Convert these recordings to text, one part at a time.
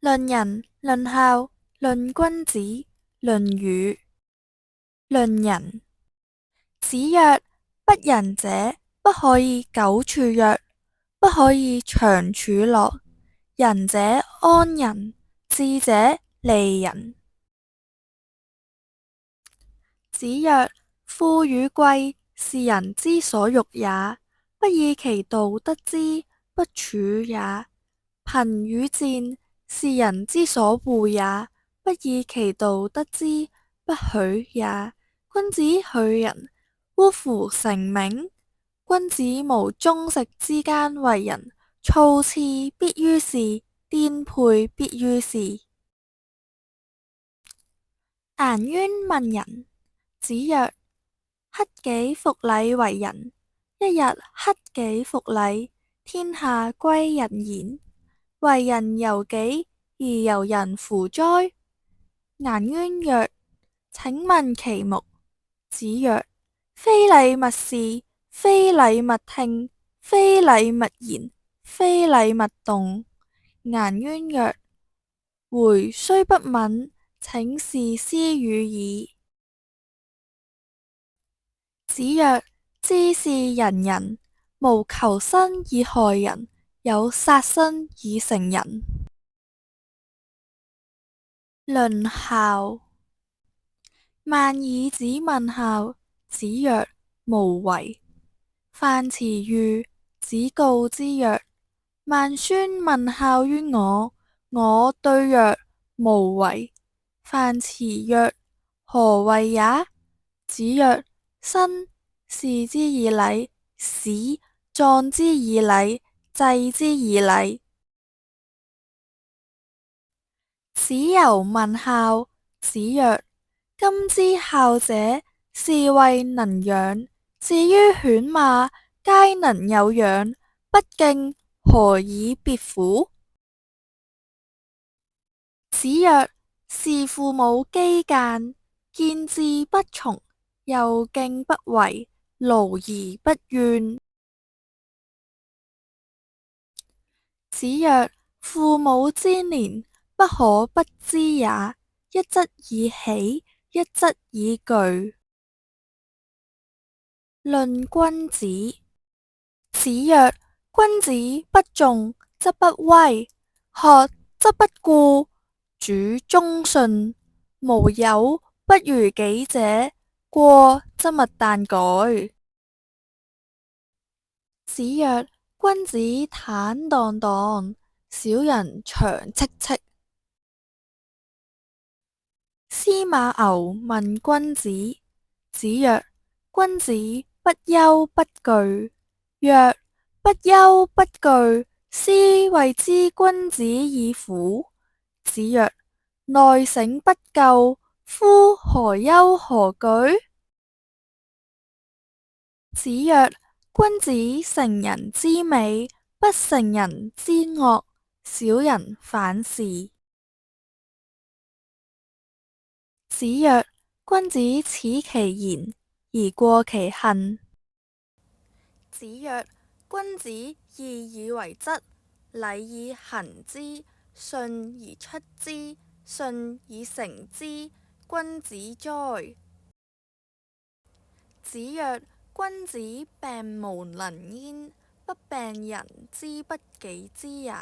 論人、論孝、論君子、論語。論仁。子曰：不仁者，不可以久處曰，不可以長處樂。仁者安仁，智者利人。子曰：富與貴，是人之所欲也，不以其道得之，不處也；貧與賤，是人之所惡也，不以其道得之，不許也。君子許人，惡乎成名？君子無終食之間為人，造次必於是，顛沛必於是。顏淵問仁。子曰：克己復禮為仁。一日克己復禮，天下歸仁焉。為人由己，而由人乎哉？顏淵曰：請問其目。子曰：非禮勿視，非禮勿聽，非禮勿言，非禮勿動。顏淵曰：回雖不敏，請事斯語矣。子曰：知是仁人，無求生以害人，有殺生以成仁。論孝。孟爾子問孝。子曰：無為。樊遲御。子告之曰：孟孫問孝於我，我對曰：無為。樊遲曰：何為也？子曰：生，事之以禮；死，葬之以禮；祭之以禮。子游問孝。子曰：今之孝者，是謂能養。至於犬馬，皆能有養，不敬，何以別乎？子曰：事父母機諫，見志不從，又敬不違，勞而不怨。子曰：父母之年，不可不知也。一則以喜，一則以懼。論君子。子曰：君子不重則不威，學則不固，主忠信，無友不如己者，過則勿憚改。子曰：君子坦蕩蕩，小人長戚戚。司馬牛問君子。子曰：君子不憂不懼。曰：不憂不懼，斯謂之君子矣乎？子曰：內省不疚，夫何憂何懼？子曰：君子成人之美，不成人之惡，小人反是。子曰：君子恥其言，而過其恨。子曰：君子義以為質，禮以行之，信而出之，信以成之，君子哉！子曰：君子病無能焉，不病人之不己知也。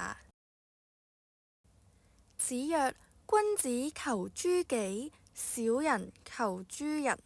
子曰：君子求諸己，小人求諸人。